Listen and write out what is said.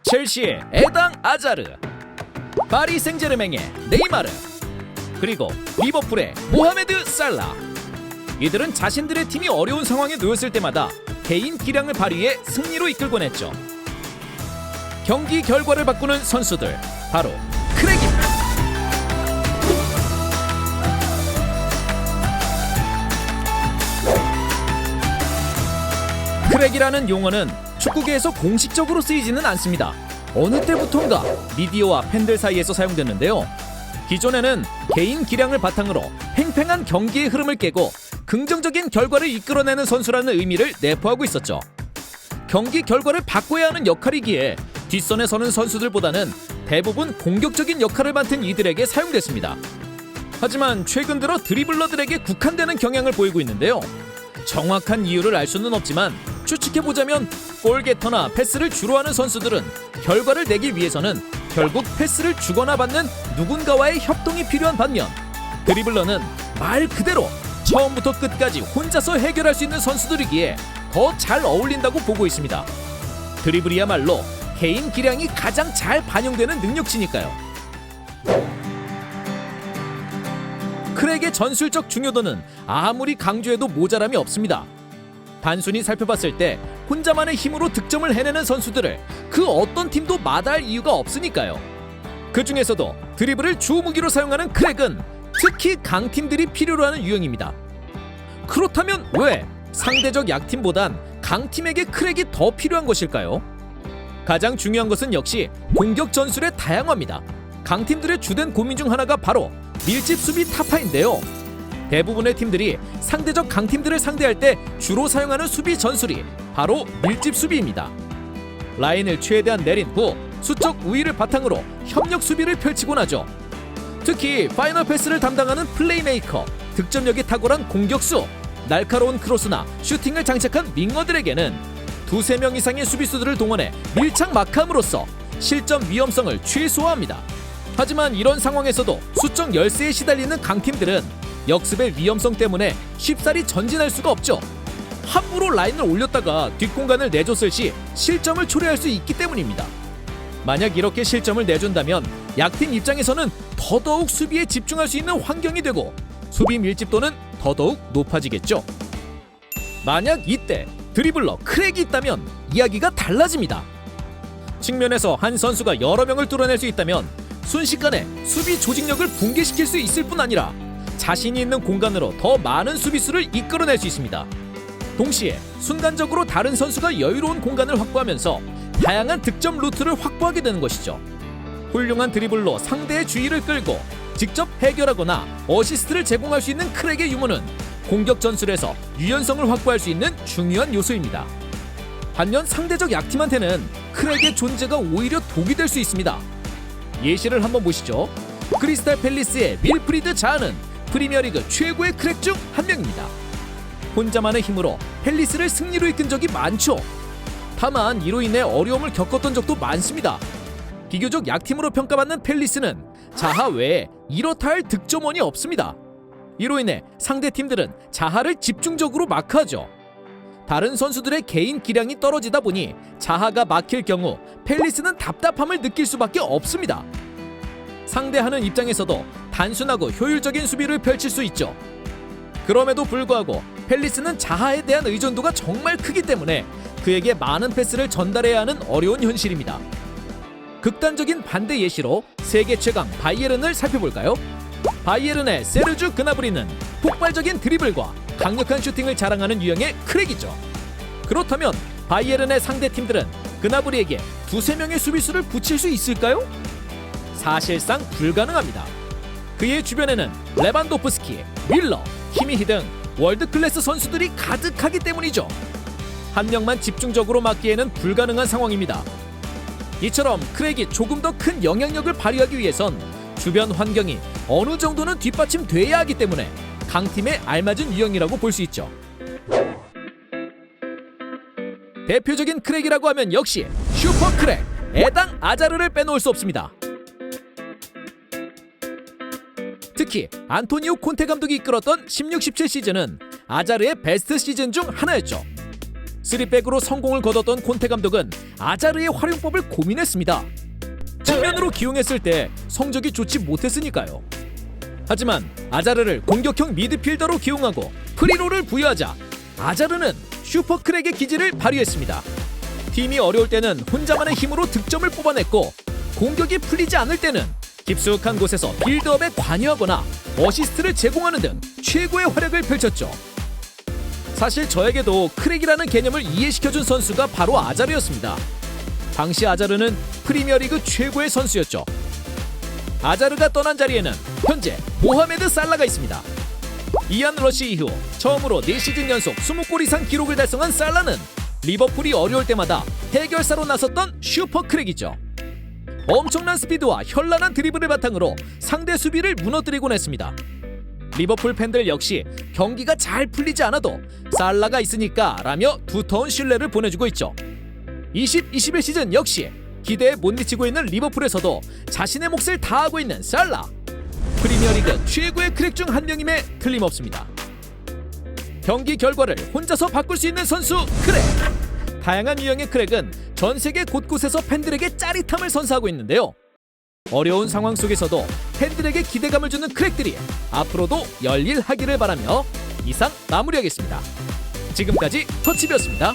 첼시의 에당 아자르, 파리 생제르맹의 네이마르, 그리고 리버풀의 모하메드 살라. 이들은 자신들의 팀이 어려운 상황에 놓였을 때마다 개인 기량을 발휘해 승리로 이끌곤 했죠. 경기 결과를 바꾸는 선수들, 바로 크랙입니다. 크랙이라는 용어는 축구계에서 공식적으로 쓰이지는 않습니다. 어느 때부턴가 미디어와 팬들 사이에서 사용됐는데요. 기존에는 개인 기량을 바탕으로 팽팽한 경기의 흐름을 깨고 긍정적인 결과를 이끌어내는 선수라는 의미를 내포하고 있었죠. 경기 결과를 바꿔야 하는 역할이기에 뒷선에 서는 선수들보다는 대부분 공격적인 역할을 맡은 이들에게 사용됐습니다. 하지만 최근 들어 드리블러들에게 국한되는 경향을 보이고 있는데요. 정확한 이유를 알 수는 없지만 추측해보자면 골게터나 패스를 주로 하는 선수들은 결과를 내기 위해서는 결국 패스를 주거나 받는 누군가와의 협동이 필요한 반면, 드리블러는 말 그대로 처음부터 끝까지 혼자서 해결할 수 있는 선수들이기에 더 잘 어울린다고 보고 있습니다. 드리블이야말로 개인 기량이 가장 잘 반영되는 능력치니까요. 크랙의 전술적 중요도는 아무리 강조해도 모자람이 없습니다. 단순히 살펴봤을 때 혼자만의 힘으로 득점을 해내는 선수들을 그 어떤 팀도 마다할 이유가 없으니까요. 그 중에서도 드리블을 주 무기로 사용하는 크랙은 특히 강팀들이 필요로 하는 유형입니다. 그렇다면 왜 상대적 약팀보단 강팀에게 크랙이 더 필요한 것일까요? 가장 중요한 것은 역시 공격 전술의 다양화입니다. 강팀들의 주된 고민 중 하나가 바로 밀집 수비 타파인데요. 대부분의 팀들이 상대적 강팀들을 상대할 때 주로 사용하는 수비 전술이 바로 밀집 수비입니다. 라인을 최대한 내린 후 수적 우위를 바탕으로 협력 수비를 펼치곤 하죠. 특히 파이널 패스를 담당하는 플레이메이커, 득점력이 탁월한 공격수, 날카로운 크로스나 슈팅을 장착한 윙어들에게는 두세 명 이상의 수비수들을 동원해 밀착 마크함으로써 실점 위험성을 최소화합니다. 하지만 이런 상황에서도 수적 열세에 시달리는 강팀들은 역습의 위험성 때문에 쉽사리 전진할 수가 없죠. 함부로 라인을 올렸다가 뒷공간을 내줬을 시 실점을 초래할 수 있기 때문입니다. 만약 이렇게 실점을 내준다면 약팀 입장에서는 더더욱 수비에 집중할 수 있는 환경이 되고 수비 밀집도는 더더욱 높아지겠죠. 만약 이때 드리블러 크랙이 있다면 이야기가 달라집니다. 측면에서 한 선수가 여러 명을 뚫어낼 수 있다면 순식간에 수비 조직력을 붕괴시킬 수 있을 뿐 아니라 자신이 있는 공간으로 더 많은 수비수를 이끌어낼 수 있습니다. 동시에 순간적으로 다른 선수가 여유로운 공간을 확보하면서 다양한 득점 루트를 확보하게 되는 것이죠. 훌륭한 드리블로 상대의 주의를 끌고 직접 해결하거나 어시스트를 제공할 수 있는 크랙의 유무는 공격 전술에서 유연성을 확보할 수 있는 중요한 요소입니다. 반면 상대적 약팀한테는 크랙의 존재가 오히려 독이 될 수 있습니다. 예시를 한번 보시죠. 크리스탈 팰리스의 윌프리드 자하는 프리미어리그 최고의 크랙 중 한 명입니다. 혼자만의 힘으로 팰리스를 승리로 이끈 적이 많죠. 다만 이로 인해 어려움을 겪었던 적도 많습니다. 비교적 약팀으로 평가받는 팰리스는 자하 외에 이렇다 할 득점원이 없습니다. 이로 인해 상대 팀들은 자하를 집중적으로 마크하죠. 다른 선수들의 개인 기량이 떨어지다 보니 자하가 막힐 경우 팰리스는 답답함을 느낄 수밖에 없습니다. 상대하는 입장에서도 단순하고 효율적인 수비를 펼칠 수 있죠. 그럼에도 불구하고 팰리스는 자하에 대한 의존도가 정말 크기 때문에 그에게 많은 패스를 전달해야 하는 어려운 현실입니다. 극단적인 반대 예시로 세계 최강 바이에른을 살펴볼까요? 바이에른의 세르주 그나브리는 폭발적인 드리블과 강력한 슈팅을 자랑하는 유형의 크랙이죠. 그렇다면 바이에른의 상대팀들은 그나브리에게 두세 명의 수비수를 붙일 수 있을까요? 사실상 불가능합니다. 그의 주변에는 레반도프스키, 윌러, 키미히 등 월드클래스 선수들이 가득하기 때문이죠. 한 명만 집중적으로 막기에는 불가능한 상황입니다. 이처럼 크랙이 조금 더 큰 영향력을 발휘하기 위해선 주변 환경이 어느 정도는 뒷받침돼야 하기 때문에 강팀에 알맞은 유형이라고 볼 수 있죠. 대표적인 크랙이라고 하면 역시 슈퍼 크랙 에당 아자르를 빼놓을 수 없습니다. 특히 안토니오 콘테 감독이 이끌었던 16-17 시즌은 아자르의 베스트 시즌 중 하나였죠. 3백으로 성공을 거뒀던 콘테 감독은 아자르의 활용법을 고민했습니다. 측면으로 기용했을 때 성적이 좋지 못했으니까요. 하지만 아자르를 공격형 미드필더로 기용하고 프리롤을 부여하자 아자르는 슈퍼크랙의 기질을 발휘했습니다. 팀이 어려울 때는 혼자만의 힘으로 득점을 뽑아냈고 공격이 풀리지 않을 때는 깊숙한 곳에서 빌드업에 관여하거나 어시스트를 제공하는 등 최고의 활약을 펼쳤죠. 사실 저에게도 크랙이라는 개념을 이해시켜준 선수가 바로 아자르였습니다. 당시 아자르는 프리미어리그 최고의 선수였죠. 아자르가 떠난 자리에는 현재 모하메드 살라가 있습니다. 이안 러시 이후 처음으로 4시즌 연속 20골 이상 기록을 달성한 살라는 리버풀이 어려울 때마다 해결사로 나섰던 슈퍼크랙이죠. 엄청난 스피드와 현란한 드리블을 바탕으로 상대 수비를 무너뜨리곤 했습니다. 리버풀 팬들 역시 경기가 잘 풀리지 않아도 살라가 있으니까 라며 두터운 신뢰를 보내주고 있죠. 20-21 시즌 역시 기대에 못 미치고 있는 리버풀에서도 자신의 몫을 다하고 있는 살라. 프리미어리그 최고의 크랙 중 한 명임에 틀림없습니다. 경기 결과를 혼자서 바꿀 수 있는 선수 크랙. 다양한 유형의 크랙은 전 세계 곳곳에서 팬들에게 짜릿함을 선사하고 있는데요. 어려운 상황 속에서도 팬들에게 기대감을 주는 크랙들이 앞으로도 열일하기를 바라며 이상 마무리하겠습니다. 지금까지 터치비였습니다.